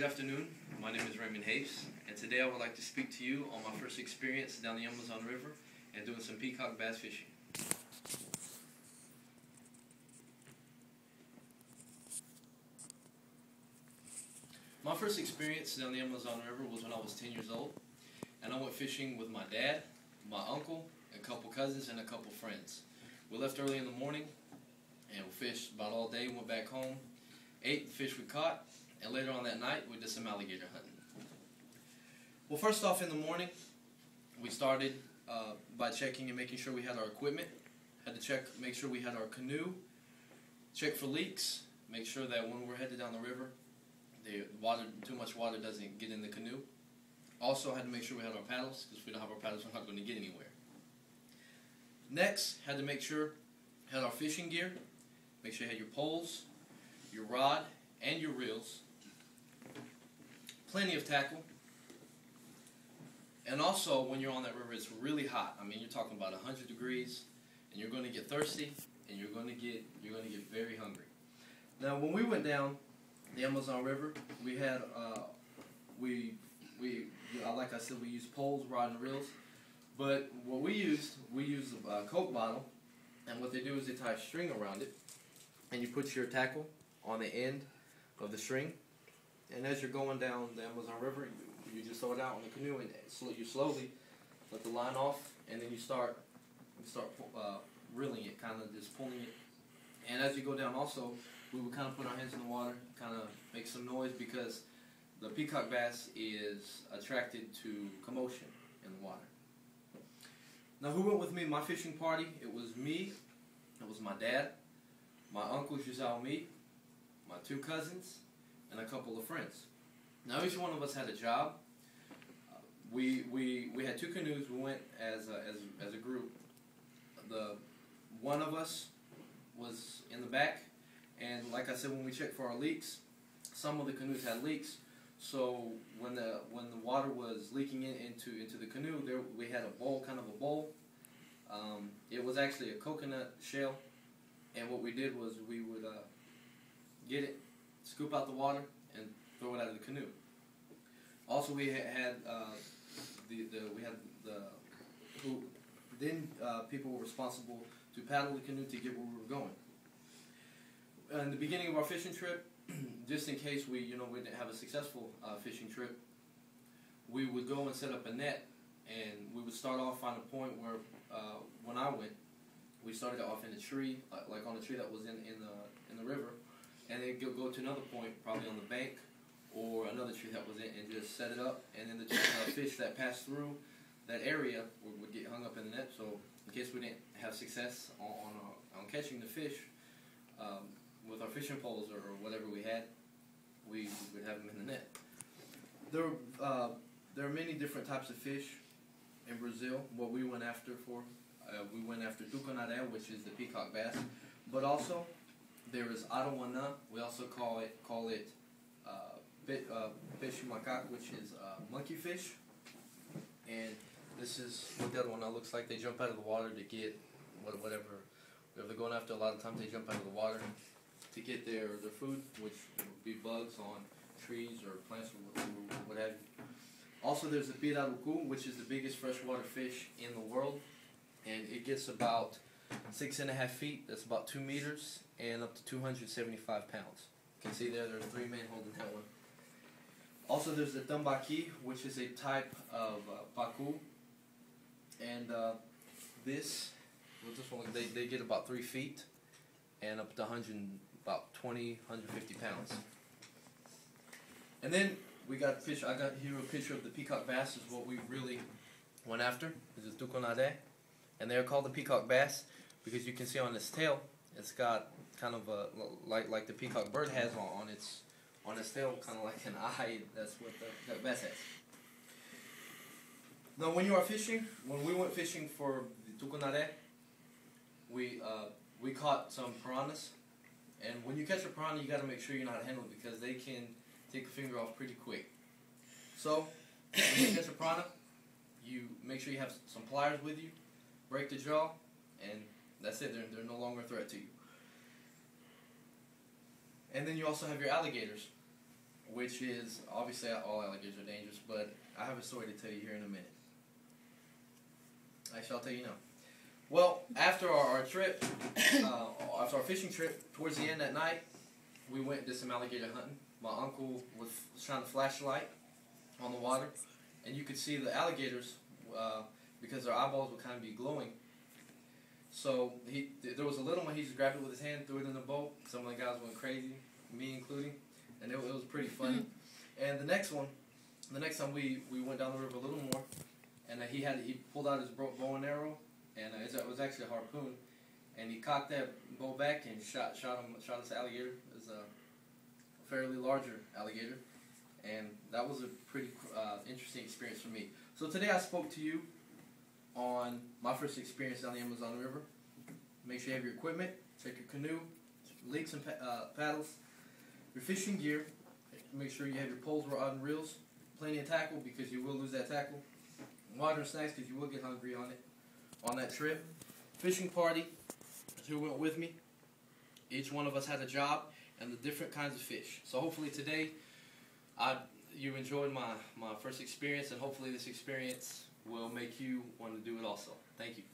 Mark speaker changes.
Speaker 1: Good afternoon, my name is Raymond Hayes, and today I would like to speak to you on my first experience down the Amazon River and doing some peacock bass fishing. My first experience down the Amazon River was when I was 10 years old, and I went fishing with my dad, my uncle, a couple cousins, and a couple friends. We left early in the morning, and we fished about all day, went back home, ate the fish we caught, and later on that night, we did some alligator hunting. Well, first off in the morning, we started by checking and making sure we had our equipment. Had to make sure we had our canoe, check for leaks, make sure that when we're headed down the river, too much water doesn't get in the canoe. Also had to make sure we had our paddles, because if we don't have our paddles, we're not going to get anywhere. Next, had to make sure we had our fishing gear, make sure you had your poles, your rod, and your reels. Plenty of tackle. And also, when you're on that river, it's really hot. I mean, you're talking about 100 degrees, and you're going to get thirsty, and you're going to get very hungry. Now, when we went down the Amazon River, we had like I said, we used poles, rod, and reels. But what we used a Coke bottle, and what they do is they tie a string around it, and you put your tackle on the end of the string. And as you're going down the Amazon River, you just throw it out on the canoe, and you slowly let the line off, and then you start reeling it, kind of just pulling it. And as you go down, also, we would kind of put our hands in the water, kind of make some noise, because the peacock bass is attracted to commotion in the water. Now, who went with me in my fishing party? It was me, it was my dad, my uncle Giselle, me, my two cousins, and a couple of friends. Now, each one of us had a job. We had two canoes. We went as a group. One of us was in the back, and like I said, when we checked for our leaks, some of the canoes had leaks. So when the water was leaking into the canoe, we had a bowl, kind of a bowl. It was actually a coconut shell, and what we did was we would get it, scoop out the water, and throw it out of the canoe. Also, we had people were responsible to paddle the canoe to get where we were going. In the beginning of our fishing trip, just in case we didn't have a successful fishing trip, we would go and set up a net, and we would start off on a point where when I went, we started off in a tree, like on a tree that was in the river, and then go to another point, probably on the bank or another tree that was in, and just set it up, and then the fish that passed through that area would get hung up in the net. So in case we didn't have success on catching the fish with our fishing poles or whatever we had, we would have them in the net. There are many different types of fish in Brazil. What we went after we went after tucunaré, which is the peacock bass, but also there is arowana. We also call it peixe macaco, which is monkey fish. And this is what the other one looks like. They jump out of the water to get whatever they're going after. A lot of times they jump out of the water to get their food, which would be bugs on trees or plants or what have you. Also, there's the pirarucu, which is the biggest freshwater fish in the world, and it gets about 6.5 feet. That's about 2 meters, and up to 275 pounds. You can see there's 3 men holding that one. Also, there's the tambaqui, which is a type of pacu, and this one, they get about 3 feet and up to about 150 pounds. And then we got a picture. I got here a picture of the peacock bass. Is what we really went after. This is tucunaré, and they're called the peacock bass because you can see on its tail, it's got kind of a like the peacock bird has on its tail, kind of like an eye. That's what the bass has. Now, when you are fishing, when we went fishing for the tucunaré, we caught some piranhas, and when you catch a piranha, you got to make sure you know how to handle it because they can take a finger off pretty quick. So when you catch a piranha, you make sure you have some pliers with you, break the jaw, and that's it. They're no longer a threat to you. And then you also have your alligators. which is, obviously all alligators are dangerous, but I have a story to tell you here in a minute. I shall tell you now. Well, after our trip, after our fishing trip, towards the end that night, we went and did some alligator hunting. My uncle was shining a flashlight on the water, and you could see the alligators because their eyeballs would kind of be glowing. So there was a little one, he just grabbed it with his hand, threw it in the boat. Some of the guys went crazy, me including, and it was pretty funny. And the next time we went down the river a little more, and he pulled out his bow and arrow, and it was actually a harpoon, and he cocked that bow back and shot this alligator. It was a fairly larger alligator, and that was a pretty interesting experience for me. So today I spoke to you on my first experience down the Amazon River. Make sure you have your equipment, check your canoe, leaks and paddles, your fishing gear. Make sure you have your poles, rod, and reels, plenty of tackle because you will lose that tackle, water and snacks because you will get hungry on that trip. Fishing party, who went with me. Each one of us had a job and the different kinds of fish. So hopefully today you enjoyed my first experience, and hopefully this experience will make you want to do it also. Thank you.